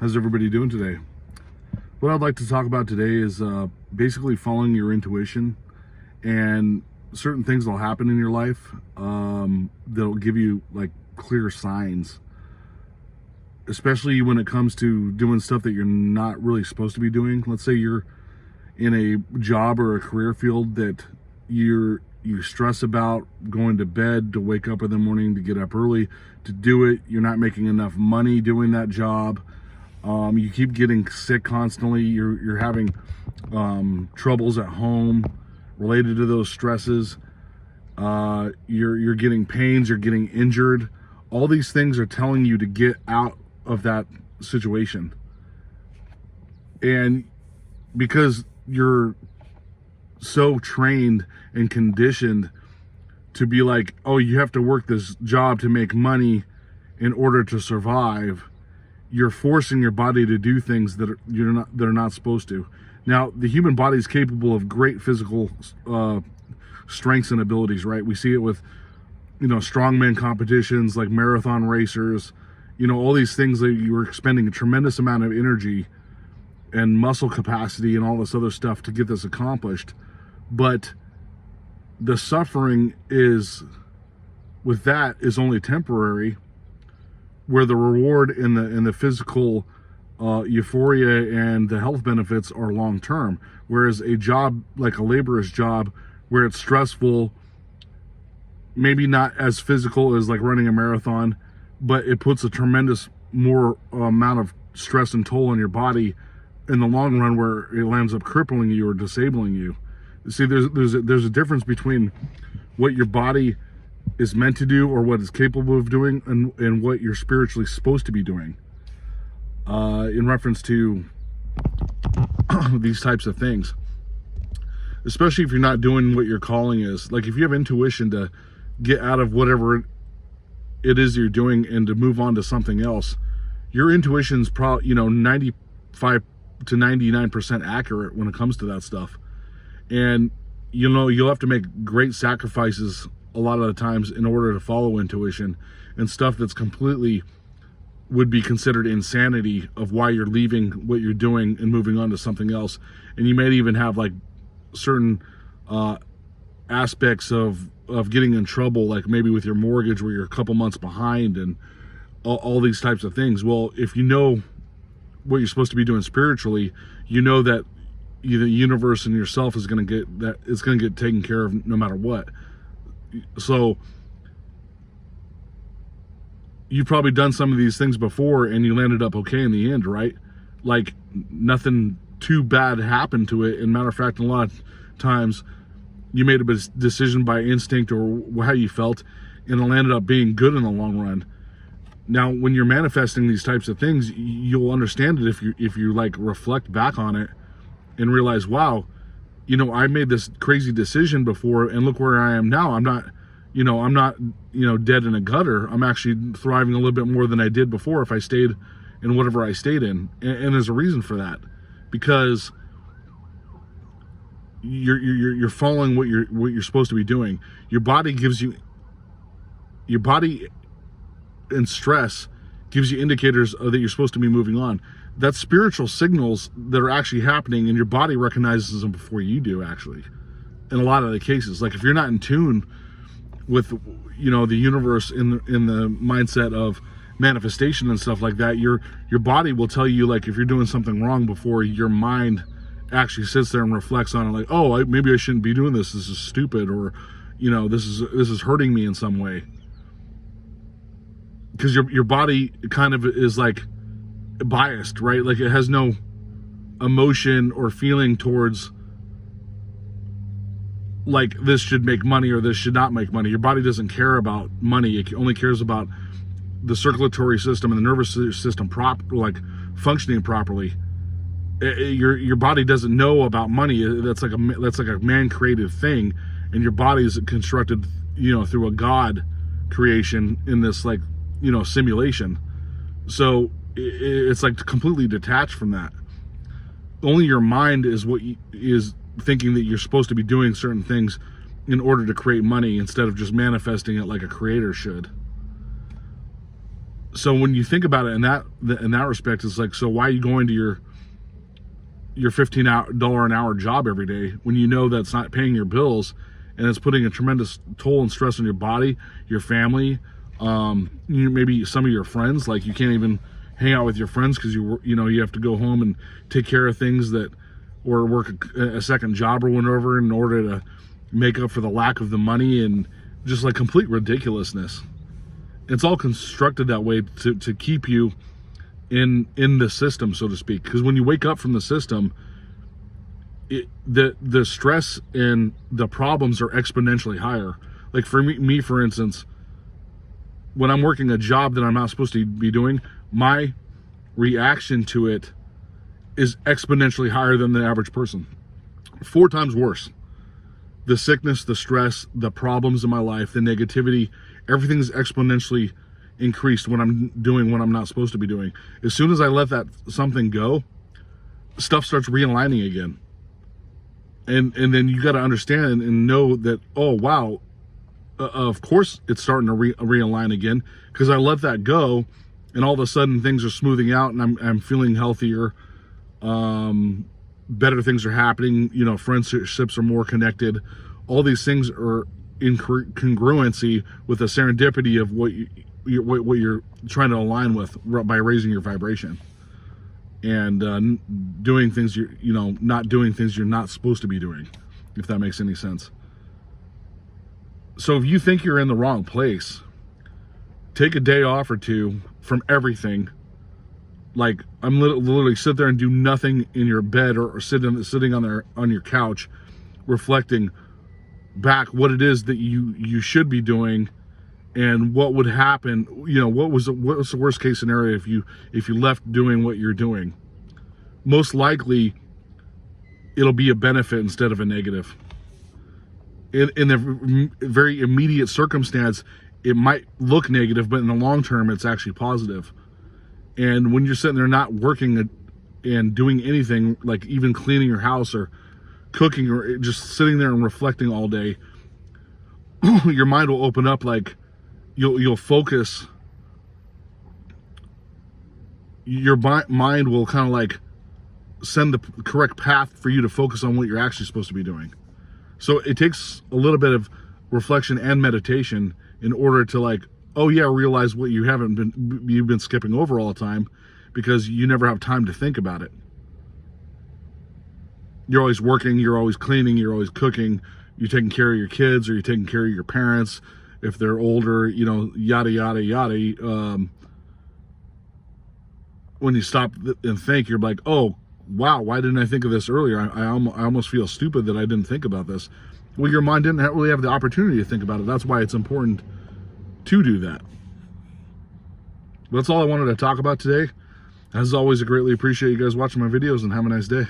How's everybody doing today? What I'd like to talk about today is basically following your intuition, and certain things will happen in your life that'll give you like clear signs, especially when it comes to doing stuff that you're not really supposed to be doing. Let's say you're in a job or a career field that you stress about going to bed, to wake up in the morning, to get up early to do it. You're not making enough money doing that job. You keep getting sick constantly. You're having troubles at home related to those stresses. You're getting pains. You're getting injured. All these things are telling you to get out of that situation. And because you're so trained and conditioned to be like, oh, you have to work this job to make money in order to survive, you're forcing your body to do things that are not supposed to. Now, the human body is capable of great physical strengths and abilities, right? We see it with, strongman competitions, like marathon racers, all these things that you're expending a tremendous amount of energy and muscle capacity and all this other stuff to get this accomplished. But the suffering is only temporary, where the reward in the physical euphoria and the health benefits are long term. Whereas a job like a laborer's job, where it's stressful, maybe not as physical as like running a marathon, but it puts a tremendous more amount of stress and toll on your body in the long run, where it ends up crippling you or disabling you. See, there's a difference between what your body is meant to do, or what it's capable of doing, and what you're spiritually supposed to be doing, in reference to these types of things, especially if you're not doing what your calling is. Like, if you have intuition to get out of whatever it is you're doing and to move on to something else, your intuition's probably 95 to 99% accurate when it comes to that stuff. And you'll have to make great sacrifices a lot of the times in order to follow intuition, and stuff that's completely would be considered insanity of why you're leaving what you're doing and moving on to something else. And you may even have like certain aspects of getting in trouble, like maybe with your mortgage where you're a couple months behind, and all these types of things. Well, if you know what you're supposed to be doing spiritually, you know that the universe and yourself is going to get that, it's going to get taken care of no matter what. So you've probably done some of these things before and you landed up okay in the end, right? Like, nothing too bad happened to it. And matter of fact, a lot of times you made a decision by instinct or how you felt, and it landed up being good in the long run. Now, when you're manifesting these types of things, you'll understand it if you like reflect back on it and realize, wow, I made this crazy decision before, and look where I am now. I'm not dead in a gutter. I'm actually thriving a little bit more than I did before if I stayed in whatever I stayed in. And there's a reason for that, because you're following what you're supposed to be doing. Your body and stress gives you indicators that you're supposed to be moving on. That's spiritual signals that are actually happening, and your body recognizes them before you do, actually, in a lot of the cases. Like, if you're not in tune with the universe in the mindset of manifestation and stuff like that, your body will tell you, like, if you're doing something wrong before your mind actually sits there and reflects on it, like, oh, maybe I shouldn't be doing this is stupid, or this is hurting me in some way. Because your body kind of is like biased, right? Like, it has no emotion or feeling towards, like, this should make money or this should not make money. Your body doesn't care about money. It only cares about the circulatory system and the nervous system functioning properly. Your body doesn't know about money. That's like a man-created thing, and your body is constructed through a God creation in this simulation. So it's like completely detached from that. Only your mind is what is thinking that you're supposed to be doing certain things in order to create money, instead of just manifesting it like a creator should. So when you think about it in that respect, it's like, so why are you going to your $15 an hour job every day when you know that's not paying your bills, and it's putting a tremendous toll and stress on your body, your family, maybe some of your friends. Like, you can't even hang out with your friends because you have to go home and take care of things or work a second job or whatever in order to make up for the lack of the money, and just like complete ridiculousness. It's all constructed that way to keep you in the system, so to speak. Because when you wake up from the system, the stress and the problems are exponentially higher. Like for me, for instance, when I'm working a job that I'm not supposed to be doing, my reaction to it is exponentially higher than the average person. 4 times worse. The sickness, the stress, the problems in my life, the negativity, everything's exponentially increased when I'm doing what I'm not supposed to be doing. As soon as I let that something go, stuff starts realigning again. And then you got to understand and know that, oh wow, of course it's starting to realign again, because I let that go, and all of a sudden things are smoothing out, and I'm feeling healthier. Better things are happening. Friendships are more connected. All these things are in congruency with the serendipity of what you're trying to align with by raising your vibration and doing things not doing things you're not supposed to be doing, if that makes any sense. So if you think you're in the wrong place, take a day off or two from everything. Like, I'm literally sit there and do nothing in your bed, or sitting on your couch, reflecting back what it is that you should be doing, and what would happen. What was the worst case scenario if you left doing what you're doing? Most likely, it'll be a benefit instead of a negative. In a very immediate circumstance, it might look negative, but in the long term, it's actually positive. And when you're sitting there not working and doing anything, like even cleaning your house or cooking or just sitting there and reflecting all day, your mind will open up. Like, you'll focus. Your mind will kind of like send the correct path for you to focus on what you're actually supposed to be doing. So it takes a little bit of reflection and meditation in order to, like, oh yeah, realize what you've been skipping over all the time, because you never have time to think about it. You're always working, you're always cleaning, you're always cooking, you're taking care of your kids, or you're taking care of your parents if they're older, yada yada yada. When you stop and think, you're like, oh wow, why didn't I think of this earlier? I almost feel stupid that I didn't think about this. Well, your mind didn't really have the opportunity to think about it. That's why it's important to do that. That's all I wanted to talk about today. As always, I greatly appreciate you guys watching my videos, and have a nice day.